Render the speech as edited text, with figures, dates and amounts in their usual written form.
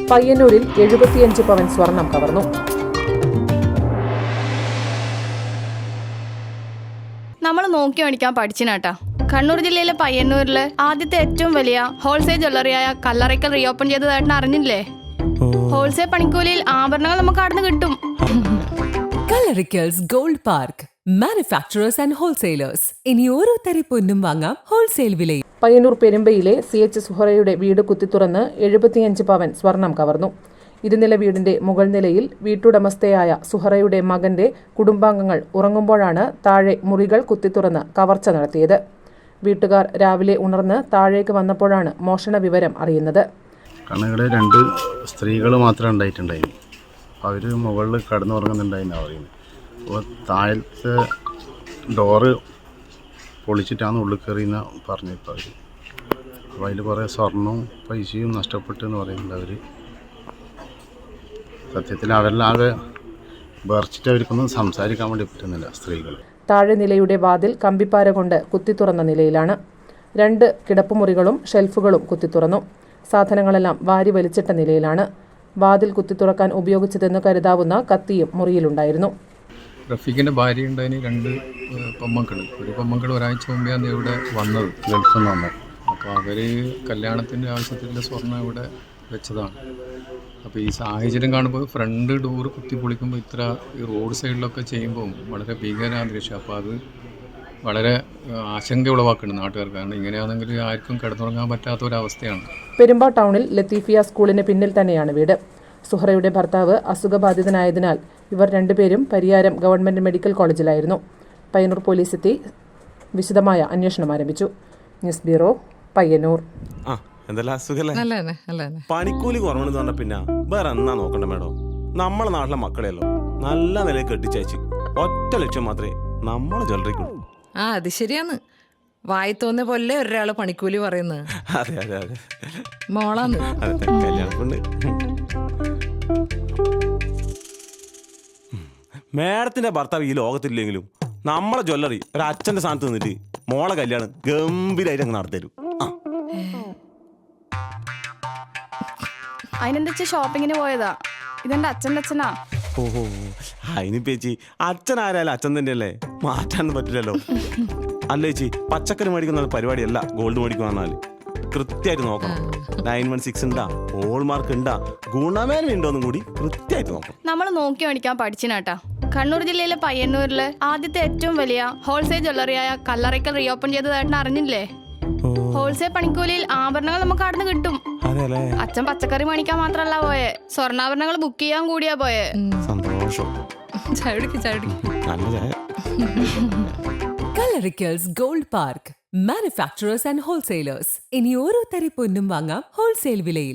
പയ്യന്നൂരിൽ 75 പവൻ സ്വർണം കവർന്നു. നമ്മൾ നോക്കി മേടിക്കാൻ പഠിച്ചിനാട്ടാ. കണ്ണൂർ ജില്ലയിലെ പയ്യന്നൂരിലെ ആദ്യത്തെ ഏറ്റവും വലിയ ഹോൾസെയിൽ ജ്വല്ലറിയായ കല്ലറയ്ക്കൽ റീഓപ്പൺ ചെയ്തതായിട്ട് അറിഞ്ഞില്ലേ? ഹോൾസെയിൽ പണിക്കൂലിയിൽ ആഭരണങ്ങൾ നമുക്ക് അവിടെ നിന്ന് കിട്ടും. Kallarickals gold park, manufacturers and wholesalers. ഇനി ഓരോ തരി പൊന്നും വാങ്ങാം ഹോൾസെയിൽ വിലയിൽ. പയ്യന്നൂർ പെരുമ്പയിലെ CH സുഹറയുടെ വീട് കുത്തിത്തുറന്ന് 75 പവൻ സ്വർണം കവർന്നു. ഇരുനില വീടിന്റെ മുകൾ നിലയിൽ വീട്ടുടമസ്ഥയായ സുഹറയുടെ മകന്റെ കുടുംബാംഗങ്ങൾ ഉറങ്ങുമ്പോഴാണ് താഴെ മുറികൾ കുത്തിത്തുറന്ന് കവർച്ച നടത്തിയത്. വീട്ടുകാർ രാവിലെ ഉണർന്ന് താഴേക്ക് വന്നപ്പോഴാണ് മോഷണ വിവരം അറിയുന്നത്. കണ്ണുകളിൽ 2 സ്ത്രീകൾ മാത്രമേ ഉണ്ടായിട്ടുണ്ടായിരുന്നു. അവർ മുകളിൽ കടന്നുറങ്ങുന്നുണ്ടായിരുന്നു പറയുന്നത്. അപ്പോൾ താഴത്തെ ഡോറ് പൊളിച്ചിട്ടാണ് ഉള്ളിൽ കയറിയെന്ന് പറഞ്ഞിപ്പോൾ അവർ. അപ്പോൾ അതിൽ കുറേ സ്വർണവും പൈസയും നഷ്ടപ്പെട്ടു എന്ന് പറയുന്നുണ്ട് അവർ. സത്യത്തിൽ അവരിലാകെ വേർച്ചിട്ട് അവർക്കൊന്നും സംസാരിക്കാൻ വേണ്ടി പറ്റുന്നില്ല സ്ത്രീകൾ. താഴെ നിലയുടെ വാതിൽ കമ്പിപ്പാര കൊണ്ട് കുത്തിത്തുറന്ന നിലയിലാണ്. 2 കിടപ്പുമുറികളും ഷെൽഫുകളും കുത്തിത്തുറന്നു. സാധനങ്ങളെല്ലാം വാരി വലിച്ചിട്ട നിലയിലാണ്. വാതിൽ കുത്തിത്തുറക്കാൻ ഉപയോഗിച്ചതെന്ന് കരുതാവുന്ന കത്തിയും മുറിയിലുണ്ടായിരുന്നു. റഫീഖിൻ്റെ ഭാര്യ ഉണ്ടായിന് 2 പെമ്മക്കൾ. ഒരു പെമ്മക്കൾ ഒരാഴ്ച മുമ്പെയാണ് ഇവിടെ വന്നത്, ഗൾഫിൽ നിന്ന് വന്നത്. അപ്പോൾ അവർ കല്യാണത്തിൻ്റെ ആവശ്യത്തിലുള്ള സ്വർണ്ണം ഇവിടെ വെച്ചതാണ്. അപ്പോൾ ഈ സാഹചര്യം കാണുമ്പോൾ ഫ്രണ്ട് ഡോറ് കുത്തി പൊളിക്കുമ്പോൾ ഇത്ര ഈ റോഡ് സൈഡിലൊക്കെ ചെയ്യുമ്പോൾ വളരെ ഭീകരാന്തരീക്ഷം. അപ്പോൾ അത് വളരെ ആശങ്ക ഉളവാക്കുന്നുണ്ട് നാട്ടുകാർക്ക്. കാരണം ഇങ്ങനെയാണെങ്കിൽ ആർക്കും കിടന്നുറങ്ങാൻ പറ്റാത്ത ഒരവസ്ഥയാണ്. പെരുമ്പ ടൗണിൽ ലത്തീഫിയ സ്കൂളിന് പിന്നിൽ തന്നെയാണ് വീട്. സുഹറയുടെ ഭർത്താവ് അസുഖബാധിതനായതിനാൽ ഇവർ 2 പേരും പരിയാരം ഗവൺമെന്റ് മെഡിക്കൽ കോളേജിലായിരുന്നു. പയ്യന്നൂർ പോലീസ് എത്തി വിശദമായ അന്വേഷണം ആരംഭിച്ചു. News bureau, Payyanur. പണിക്കൂലി കുറവെന്ന് പറഞ്ഞ പിന്നെ വേറെ എന്നാ നോക്കണ്ട മേഡം. നമ്മളെ നാട്ടിലെ മക്കളെയല്ലോ നല്ല നിലയിൽ കെട്ടിച്ചയച്ച് ഒറ്റ ലക്ഷ്യം മാത്രമേ നമ്മളെ ജ്വല്ലറിക്കുള്ളൂ. അത് ശരിയാന്ന്. വായി തോന്നിയ പോലെ ഒരാള് പണിക്കൂലി പറയുന്നത്. അതെ അതെ അതെ, മോളാന്ന്. കല്യാണപ്പെണ്ണ്. മേഡത്തിന്റെ ഭർത്താവ് ഈ ലോകത്തില്ലെങ്കിലും നമ്മളെ ജ്വല്ലറി ഒരച്ഛന്റെ സ്ഥാനത്ത് നിന്നിട്ട് മോളെ കല്യാണം ഗംഭീരമായിട്ട് അങ്ങ് നടത്തരും. അതിനെന്താ ഷോപ്പിങ്ങിന് പോയതാ. ഇതെന്റെ അച്ഛൻ്റെ അച്ഛനാ. ഓഹോ, അതിന് ചേച്ചി അച്ഛൻ ആരായാലും അച്ഛൻ തന്നെയല്ലേ, മാറ്റാനൊന്നും പറ്റില്ലല്ലോ. അല്ല ചേച്ചി, പച്ചക്കറി മേടിക്കുന്ന പരിപാടിയല്ല ഗോൾഡ് മേടിക്കുക പറഞ്ഞാൽ കൃത്യമായിട്ട് നോക്കണം. 916 ഉണ്ടാ, ഹോൾമാർക്ക് ഉണ്ടാ, ഗുണമേന്മ ഉണ്ടോന്നും കൂടി കൃത്യമായിട്ട് നോക്കണം. നമ്മൾ നോക്കി മേടിക്കാൻ പഠിച്ചിനാട്ടാ. കണ്ണൂർ ജില്ലയിലെ പയ്യന്നൂരിലെ ആദ്യത്തെ ഏറ്റവും വലിയ ഹോൾസെയിൽ ജ്വല്ലറിയായ കല്ലറയ്ക്കൽ റീഓപ്പൺ ചെയ്തതായിട്ട് അറിഞ്ഞില്ലേ? ഹോൾസെയിൽ പണിക്കൂലിയിൽ ആഭരണങ്ങൾ നമുക്ക് അവിടെ നിന്ന് കിട്ടും. അച്ഛൻ പച്ചക്കറി മേടിക്കാൻ മാത്രല്ല പോയെ, സ്വർണ്ണാഭരണങ്ങൾ ബുക്ക് ചെയ്യാൻ കൂടിയാ പോയെ. സന്തോഷം. Kallarickals gold park, manufacturers and wholesalers. ഇനി ഓരോ തരി പൊന്നും വാങ്ങാം ഹോൾസെയിൽ വിലയിൽ.